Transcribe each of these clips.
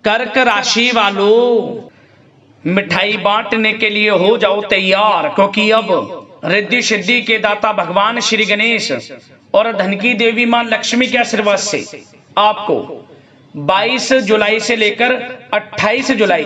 कर्क राशि वालों, मिठाई बांटने के लिए हो जाओ तैयार, क्योंकि अब रिद्धि सिद्धि के दाता भगवान श्री गणेश और धन की देवी मां लक्ष्मी के आशीर्वाद से आपको 22 जुलाई से लेकर 28 जुलाई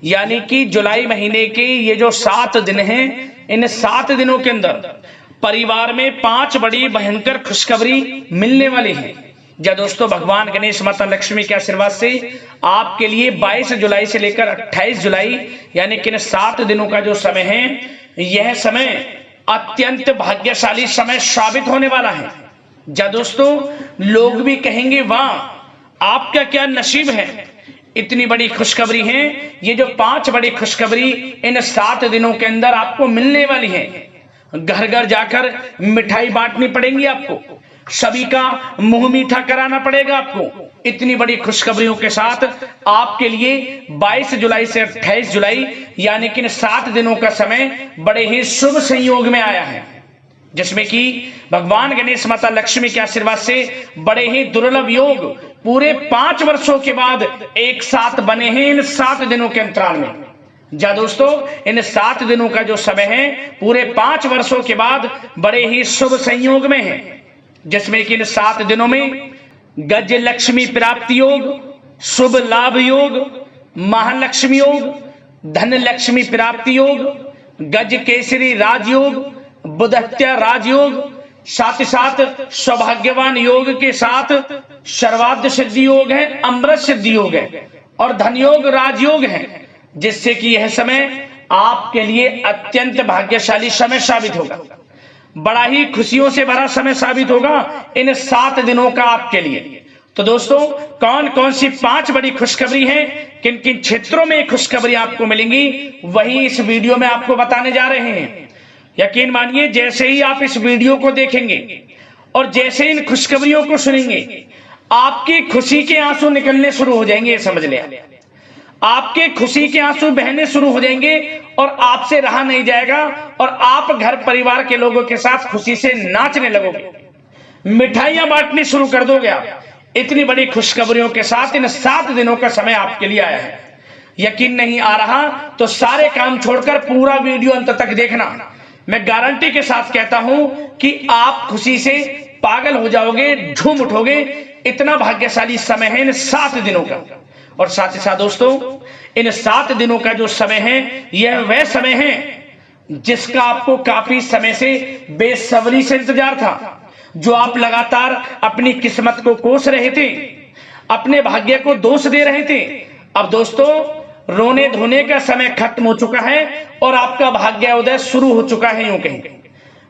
यानी कि जुलाई महीने के ये जो 7 दिन हैं, इन 7 दिनों के अंदर परिवार में 5 बड़ी भयंकर खुशखबरी मिलने वाली है। या दोस्तों, भगवान गणेश माता लक्ष्मी के आशीर्वाद से आपके लिए 22 जुलाई से लेकर 28 जुलाई यानी कि 7 दिनों का जो समय है, यह समय अत्यंत भाग्यशाली समय साबित होने वाला है। या दोस्तों, लोग भी कहेंगे वाह, आपका क्या नसीब है, इतनी बड़ी खुशखबरी है। ये जो 5 बड़ी खुशखबरी इन 7 दिनों के अंदर आपको मिलने वाली है। घर घर जाकर मिठाई बांटनी पड़ेंगी आपको, सभी का मुंह मीठा कराना पड़ेगा आपको। इतनी बड़ी खुशखबरियों के साथ आपके लिए 22 जुलाई से 28 जुलाई यानी कि 7 दिनों का समय बड़े ही शुभ संयोग में आया है, जिसमें कि भगवान गणेश माता लक्ष्मी के आशीर्वाद से बड़े ही दुर्लभ योग पूरे 5 वर्षों के बाद एक साथ बने हैं इन 7 दिनों के अंतराल में। जा दोस्तों, इन 7 दिनों का जो समय है पूरे 5 वर्षों के बाद बड़े ही शुभ संयोग में है, जिसमें कि इन 7 दिनों में गज लक्ष्मी प्राप्ति योग, शुभ लाभ योग, महालक्ष्मी योग, धन लक्ष्मी प्राप्ति योग, गज केसरी राजयोग, बुधत्या राजयोग, साथ ही साथ सौभाग्यवान योग के साथ सर्वार्थ सिद्धि योग है, अमृत सिद्धि योग है और धन योग राजयोग है, जिससे कि यह समय आपके लिए अत्यंत भाग्यशाली समय साबित होगा। बड़ा ही खुशियों से भरा समय साबित होगा इन 7 दिनों का आपके लिए। तो दोस्तों, कौन कौन सी 5 बड़ी खुशखबरी है, किन किन क्षेत्रों में खुशखबरी आपको मिलेंगी, वही इस वीडियो में आपको बताने जा रहे हैं। यकीन मानिए, जैसे ही आप इस वीडियो को देखेंगे और जैसे इन खुशखबरियों को सुनेंगे, आपकी खुशी के आंसू निकलने शुरू हो जाएंगे। समझ लें, आपके खुशी के आंसू बहने शुरू हो जाएंगे और आपसे रहा नहीं जाएगा और आप घर परिवार के लोगों के साथ खुशी से नाचने लगोगे, मिठाइयां बांटनी शुरू कर दोगे आप। इतनी बड़ी खुशखबरियों के साथ इन 7 दिनों का समय आपके लिए आया है। यकीन नहीं आ रहा तो सारे काम छोड़कर पूरा वीडियो अंत तक देखना। मैं गारंटी के साथ कहता हूं कि आप खुशी से पागल हो जाओगे, झूम उठोगे। इतना भाग्यशाली समय है इन 7 दिनों का। और साथ ही साथ दोस्तों, इन 7 दिनों का जो समय है, यह वह समय है जिसका आपको काफी समय से बेसब्री से इंतजार था, जो आप लगातार अपनी किस्मत को कोस रहे थे, अपने भाग्य को दोष दे रहे थे। अब दोस्तों, रोने धोने का समय खत्म हो चुका है और आपका भाग्य उदय शुरू हो चुका है। यूं कहें,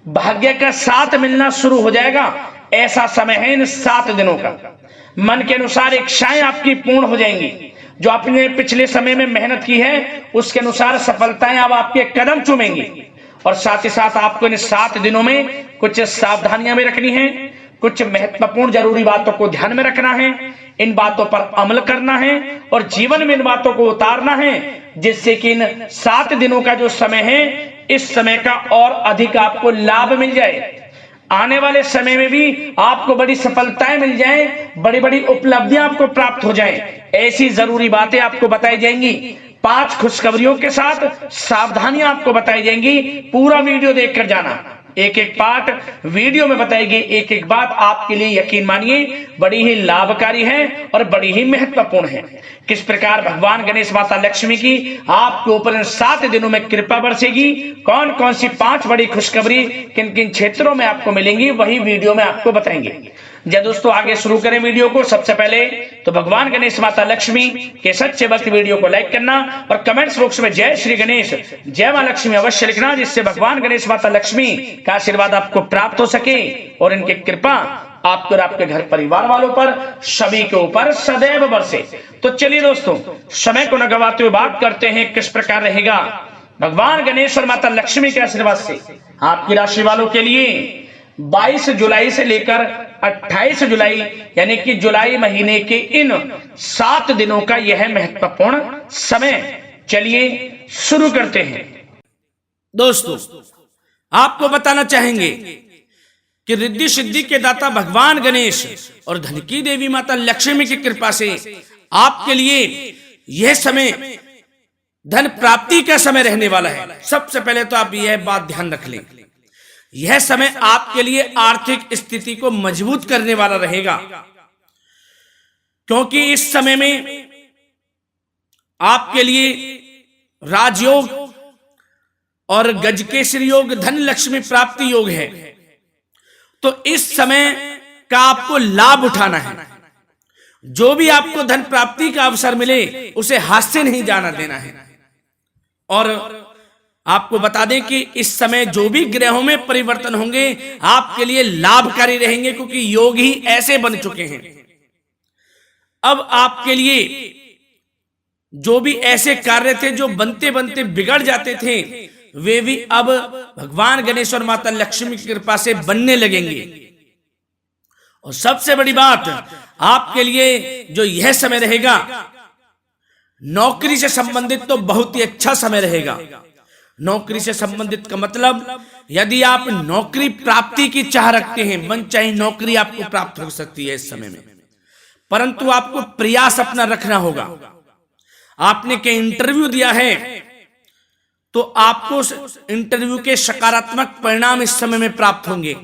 भाग्य का साथ मिलना शुरू हो जाएगा। ऐसा समय है इन 7 दिनों का। मन के अनुसार इच्छाएं आपकी पूर्ण हो जाएंगी। जो आपने पिछले समय में मेहनत की है, उसके अनुसार सफलताएं अब आपके कदम चूमेंगी। और साथ ही साथ आपको इन 7 दिनों में कुछ सावधानियां भी रखनी है, कुछ महत्वपूर्ण जरूरी बातों को ध्यान में रखना है, इन बातों पर अमल करना है और जीवन में इन बातों को उतारना है, जिससे कि इन 7 दिनों का जो समय है, इस समय का और अधिक आपको लाभ मिल जाए। आने वाले समय में भी आपको बड़ी सफलताएं मिल जाएं, बड़ी बड़ी उपलब्धियां आपको प्राप्त हो जाएं। ऐसी जरूरी बातें आपको बताई जाएंगी। 5 खुशखबरियों के साथ सावधानियां आपको बताई जाएंगी। पूरा वीडियो देखकर जाना, एक एक पार्ट वीडियो में बताएगी। एक एक बात आपके लिए यकीन मानिए बड़ी ही लाभकारी है और बड़ी ही महत्वपूर्ण है। किस प्रकार भगवान गणेश माता लक्ष्मी की आपके ऊपर इन 7 दिनों में कृपा बरसेगी, कौन कौन सी 5 बड़ी खुशखबरी किन किन क्षेत्रों में आपको मिलेंगी, वही वीडियो में आपको बताएंगे। जय दोस्तों, आगे शुरू करें वीडियो को। सबसे पहले तो भगवान गणेश माता लक्ष्मी के सच्चे भक्त वीडियो को लाइक करना और कमेंट्स बॉक्स में जय श्री गणेश, जय मां लक्ष्मी अवश्य लिखना, जिससे भगवान गणेश माता लक्ष्मी का आशीर्वाद आपको प्राप्त हो सके और इनकी कृपा आपको और आपके घर परिवार वालों पर, सभी के ऊपर सदैव बरसे। तो चलिए दोस्तों, समय को न गवाते हुए बात करते हैं किस प्रकार रहेगा भगवान गणेश और माता लक्ष्मी के आशीर्वाद से आपकी राशि वालों के लिए 22 जुलाई से लेकर 28 जुलाई यानी कि जुलाई महीने के इन 7 दिनों का यह महत्वपूर्ण समय। चलिए शुरू करते हैं। दोस्तों, आपको बताना चाहेंगे कि रिद्धि सिद्धि के दाता भगवान गणेश और धन की देवी माता लक्ष्मी की कृपा से आपके लिए यह समय धन प्राप्ति का समय रहने वाला है। सबसे पहले तो आप यह बात ध्यान रख लें, यह समय आपके लिए आर्थिक स्थिति को मजबूत करने वाला रहेगा, क्योंकि इस समय में आपके लिए राजयोग और गजकेसरी योग, धन लक्ष्मी प्राप्ति योग है। तो इस समय का आपको लाभ उठाना है। जो भी आपको धन प्राप्ति का अवसर मिले उसे हाथ से नहीं जाना देना है। और आपको बता दें कि इस समय जो भी ग्रहों में परिवर्तन होंगे आपके लिए लाभकारी रहेंगे, क्योंकि योग ही ऐसे बन चुके हैं। अब आपके लिए जो भी ऐसे कार्य थे जो बनते बनते बिगड़ जाते थे, वे भी अब भगवान गणेश और माता लक्ष्मी की कृपा से बनने लगेंगे। और सबसे बड़ी बात, आपके लिए जो यह समय रहेगा, नौकरी से संबंधित तो बहुत ही अच्छा समय रहेगा। नौकरी से संबंधित का मतलब, यदि आप नौकरी प्राप्ति की चाह रखते हैं, मन चाहे नौकरी आपको प्राप्त हो सकती है इस समय में, परंतु आपको प्रयास अपना रखना होगा। आपने के इंटरव्यू दिया है तो आपको इंटरव्यू के सकारात्मक परिणाम इस समय में प्राप्त होंगे।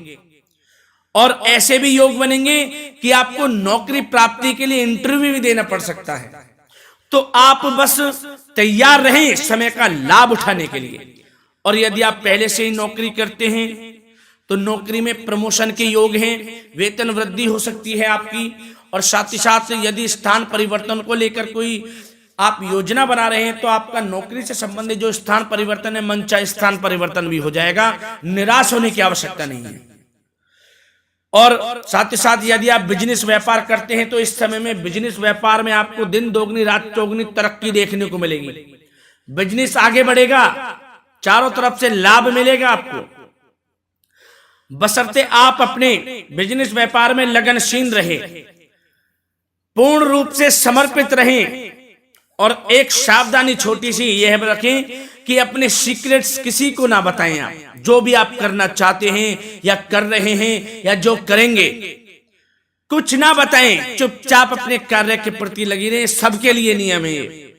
और ऐसे भी योग बनेंगे कि आपको नौकरी प्राप्ति के लिए इंटरव्यू भी देना पड़ सकता है। तो आप बस तैयार रहें समय का लाभ उठाने के लिए। और यदि आप पहले से ही नौकरी करते हैं तो नौकरी में प्रमोशन के योग हैं, वेतन वृद्धि हो सकती है आपकी। और साथ ही साथ यदि स्थान परिवर्तन को लेकर कोई आप योजना बना रहे हैं तो आपका नौकरी से संबंधित जो स्थान परिवर्तन है, मन चाहे स्थान परिवर्तन भी हो जाएगा। निराश होने की आवश्यकता नहीं है। और साथ ही साथ यदि आप बिजनेस व्यापार करते हैं तो इस समय में बिजनेस व्यापार में आपको दिन दोगुनी रात चौगुनी तरक्की देखने को मिलेगी। बिजनेस आगे बढ़ेगा, चारों तरफ से लाभ मिलेगा आपको, बशर्ते आप अपने बिजनेस व्यापार में लगनशील रहे, पूर्ण रूप से समर्पित रहें। और एक सावधानी छोटी सी यह रखें कि अपने सीक्रेट्स किसी को ना बताएं। आप जो भी आप करना चाहते हैं या कर रहे हैं या जो करेंगे, कुछ ना बताएं, चुपचाप अपने कार्य के प्रति लगी रहे। सबके लिए नियम है ये।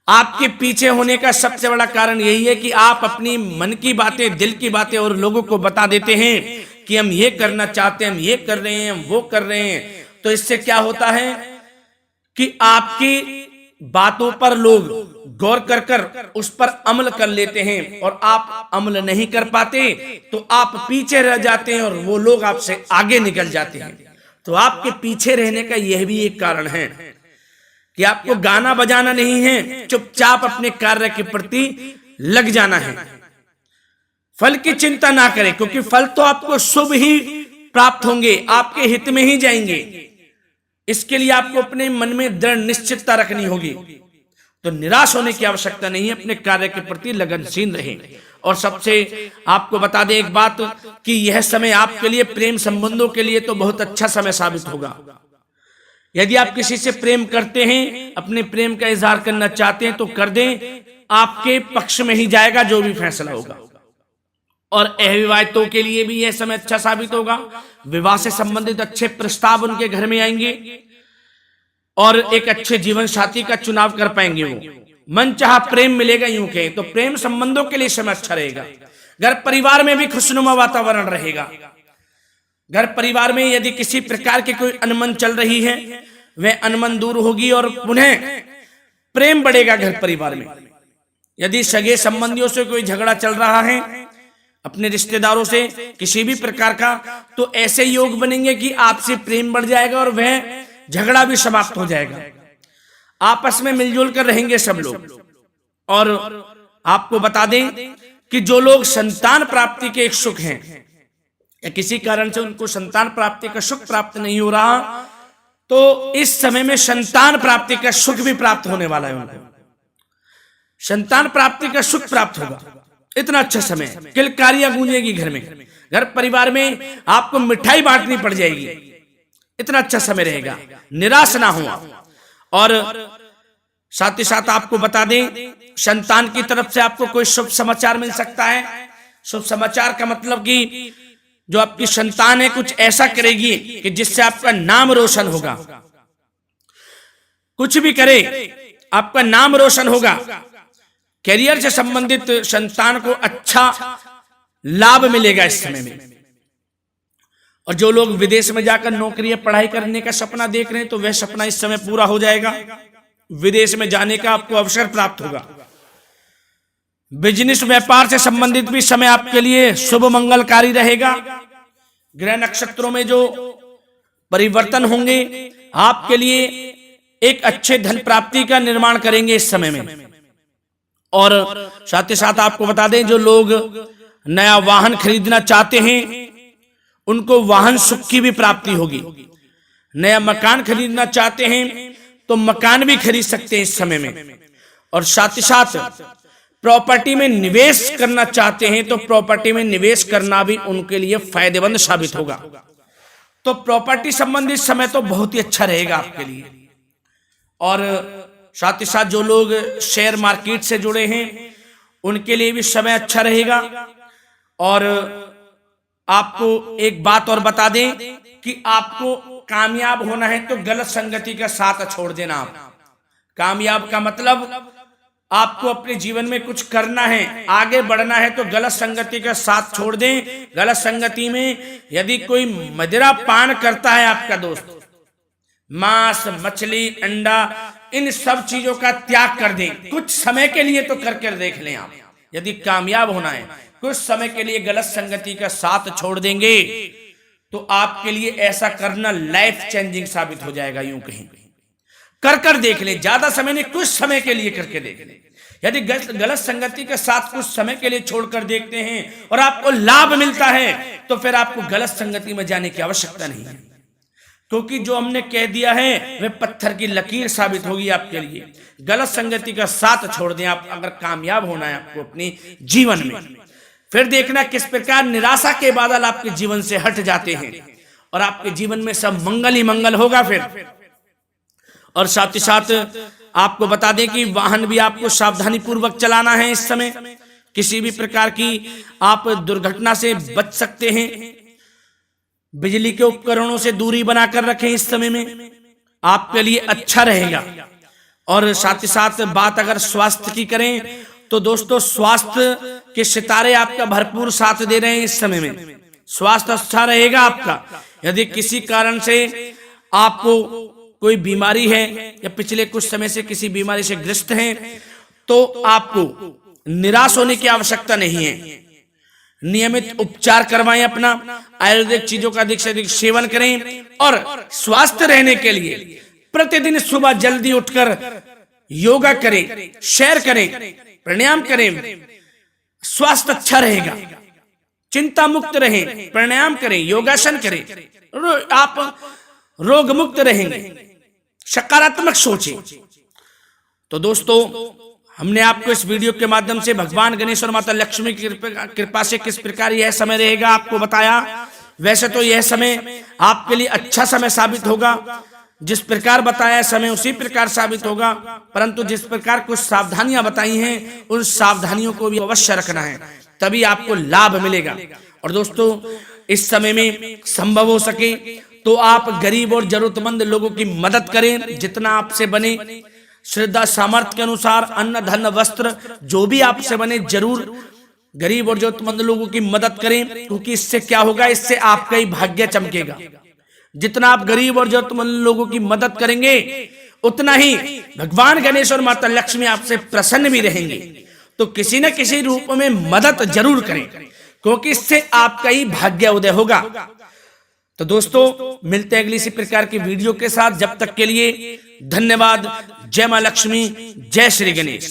आपके पीछे होने का सबसे बड़ा कारण यही है कि आप अपनी मन की बातें, दिल की बातें और लोगों को बता देते हैं कि हम ये करना चाहते हैं, हम ये कर रहे हैं, हम वो कर रहे हैं। तो इससे क्या होता है कि आपकी बातों पर लोग गौर कर कर उस पर अमल कर लेते हैं, और आप अमल नहीं कर पाते तो आप पीछे रह जाते हैं और वो लोग आपसे आगे निकल जाते हैं। तो आपके पीछे रहने का यह भी एक कारण है कि आपको गाना बजाना नहीं है, चुपचाप अपने कार्य के प्रति लग जाना है। फल की चिंता ना करें, क्योंकि फल तो आपको शुभ ही प्राप्त होंगे, आपके हित में ही जाएंगे। इसके लिए आपको अपने मन में दृढ़ निश्चितता रखनी होगी। तो निराश होने की आवश्यकता नहीं है, अपने कार्य के प्रति लगनशील रहें। और सबसे आपको बता दें एक बात कि यह समय आपके लिए प्रेम संबंधों के लिए तो बहुत अच्छा समय साबित होगा। यदि आप किसी से प्रेम करते हैं, अपने प्रेम का इजहार करना चाहते हैं तो कर दें, आपके पक्ष में ही जाएगा जो भी फैसला होगा। और अविवाहितों के लिए भी यह समय अच्छा साबित होगा। विवाह से संबंधित अच्छे प्रस्ताव उनके घर में आएंगे और एक अच्छे जीवन साथी का चुनाव कर पाएंगे। वो मन चाहा प्रेम मिलेगा, यूं कहें तो प्रेम संबंधों के लिए समय अच्छा रहेगा। घर परिवार में भी खुशनुमा वातावरण रहेगा। घर परिवार में यदि किसी प्रकार की कोई अनमन चल रही है, वह अनमन दूर होगी और पुनः प्रेम बढ़ेगा घर परिवार में। यदि सगे संबंधियों से कोई झगड़ा चल रहा है, अपने रिश्तेदारों से किसी भी प्रकार का, तो ऐसे योग बनेंगे कि आपसे प्रेम बढ़ जाएगा और वह झगड़ा भी समाप्त हो जाएगा। आपस में मिलजुल कर रहेंगे सब लोग। और आपको बता दें कि जो लोग संतान प्राप्ति के इच्छुक हैं या किसी कारण से उनको संतान प्राप्ति का सुख प्राप्त नहीं हो रहा, तो इस समय में संतान प्राप्ति का सुख भी प्राप्त होने वाला है। उनको संतान प्राप्ति का सुख प्राप्त होगा। इतना अच्छा समय, किलकारियां गूंजेगी घर में, घर परिवार में आपको मिठाई बांटनी पड़ जाएगी। इतना अच्छा समय रहेगा, निराश ना हो। और साथ ही साथ आपको बता दें, संतान की तरफ से आपको कोई शुभ समाचार मिल सकता है। शुभ समाचार का मतलब कि जो आपकी संतान है कुछ ऐसा करेगी कि जिससे आपका नाम रोशन होगा। कुछ भी करे आपका नाम रोशन होगा। करियर से संबंधित संतान को अच्छा लाभ मिलेगा इस समय में। और जो लोग विदेश में जाकर नौकरी या पढ़ाई करने का सपना देख रहे हैं तो वह सपना इस समय पूरा हो जाएगा। विदेश में जाने का आपको अवसर प्राप्त होगा। बिजनेस व्यापार से संबंधित भी समय आपके लिए शुभ मंगलकारी रहेगा। ग्रह नक्षत्रों में जो परिवर्तन होंगे आपके लिए एक अच्छे धन प्राप्ति का निर्माण करेंगे इस समय में। और साथ ही साथ आपको बता दें, जो लोग नया वाहन खरीदना चाहते हैं उनको वाहन सुख की भी प्राप्ति होगी। नया मकान खरीदना चाहते हैं तो मकान भी खरीद सकते हैं इस समय में। और साथ ही साथ प्रॉपर्टी में निवेश करना चाहते हैं तो प्रॉपर्टी में निवेश करना भी उनके लिए फायदेमंद साबित होगा। तो प्रॉपर्टी संबंधित समय तो बहुत ही अच्छा रहेगा आपके लिए। और साथ ही साथ जो लोग शेयर मार्केट से जुड़े हैं उनके लिए भी समय अच्छा रहेगा। और आपको एक बात और बता दें कि आपको कामयाब होना है तो गलत संगति का साथ छोड़ देना। आप कामयाब का मतलब आपको अपने जीवन में कुछ करना है, आगे बढ़ना है तो गलत संगति का साथ छोड़ दें। गलत संगति में यदि कोई मदिरा पान करता है आपका दोस्त, मांस मछली अंडा इन सब चीजों का त्याग कर दें। कुछ समय के लिए तो करके देख लें आप। यदि कामयाब होना है कुछ समय के लिए गलत संगति का साथ छोड़ देंगे तो आपके लिए ऐसा करना लाइफ चेंजिंग साबित हो जाएगा। यूं कहीं कर देख ले, ज्यादा समय नहीं, कुछ समय के लिए करके देख ले। यदि गलत संगति के साथ कुछ समय के लिए छोड़कर देखते हैं और आपको लाभ मिलता है तो फिर आपको गलत संगति में जाने की आवश्यकता नहीं है, क्योंकि जो हमने कह दिया है वह पत्थर की लकीर साबित होगी आपके लिए। गलत संगति का साथ छोड़ दें आप अगर कामयाब होना है आपको अपने जीवन में। फिर देखना किस प्रकार निराशा के बादल आपके जीवन से हट जाते हैं और आपके जीवन में सब मंगल ही मंगल होगा फिर। और साथ ही साथ आपको बता दें कि वाहन भी आपको सावधानी पूर्वक चलाना है इस समय। किसी भी प्रकार की आप दुर्घटना से बच सकते हैं। बिजली के उपकरणों से दूरी बनाकर रखें इस समय में, आपके लिए अच्छा रहेगा। और साथ ही साथ बात अगर स्वास्थ्य की करें तो दोस्तों स्वास्थ्य के सितारे आपका भरपूर साथ दे रहे हैं इस समय में। स्वास्थ्य अच्छा रहेगा आपका। यदि किसी कारण से आपको कोई बीमारी है या पिछले कुछ समय से किसी बीमारी से ग्रस्त हैं तो आपको निराश होने की आवश्यकता नहीं है। नियमित उपचार करवाएं, अपना आयुर्वेदिक चीजों का अधिक से अधिक सेवन करें। और स्वस्थ रहने के लिए प्रतिदिन सुबह जल्दी उठकर योगा करें, सैर करें, प्राणायाम करें। स्वास्थ्य अच्छा रहेगा, चिंता मुक्त रहें, प्राणायाम करें, योगासन करें, आप रोग मुक्त रहेंगे। सकारात्मक सोचें। तो दोस्तों हमने आपको इस वीडियो के माध्यम से भगवान गणेश और माता लक्ष्मी की कृपा से किस प्रकार यह समय रहेगा आपको बताया। वैसे तो यह समय आपके लिए अच्छा समय साबित होगा, जिस प्रकार बताया समय उसी प्रकार साबित होगा, परंतु जिस प्रकार कुछ सावधानियां बताई हैं उन सावधानियों को भी अवश्य रखना है, तभी आपको लाभ मिलेगा। और दोस्तों इस समय में संभव हो सके तो आप गरीब और जरूरतमंद लोगों की मदद करें, जितना आपसे बने। श्रद्धा सामर्थ्य के अनुसार अन्न धन वस्त्र जो भी आपसे बने जरूर गरीब और जरूरतमंद लोगों की मदद करें, क्योंकि इससे क्या होगा, इससे आपका ही भाग्य चमकेगा। जितना आप गरीब और जरूरतमंद लोगों की मदद करेंगे उतना ही भगवान गणेश और माता लक्ष्मी आपसे प्रसन्न भी रहेंगे। तो किसी न किसी रूप में मदद जरूर करें, क्योंकि इससे आपका ही भाग्य उदय होगा। तो दोस्तों मिलते हैं अगली इसी प्रकार की वीडियो के साथ। जब तक के लिए धन्यवाद। जय मां लक्ष्मी, जय श्री गणेश।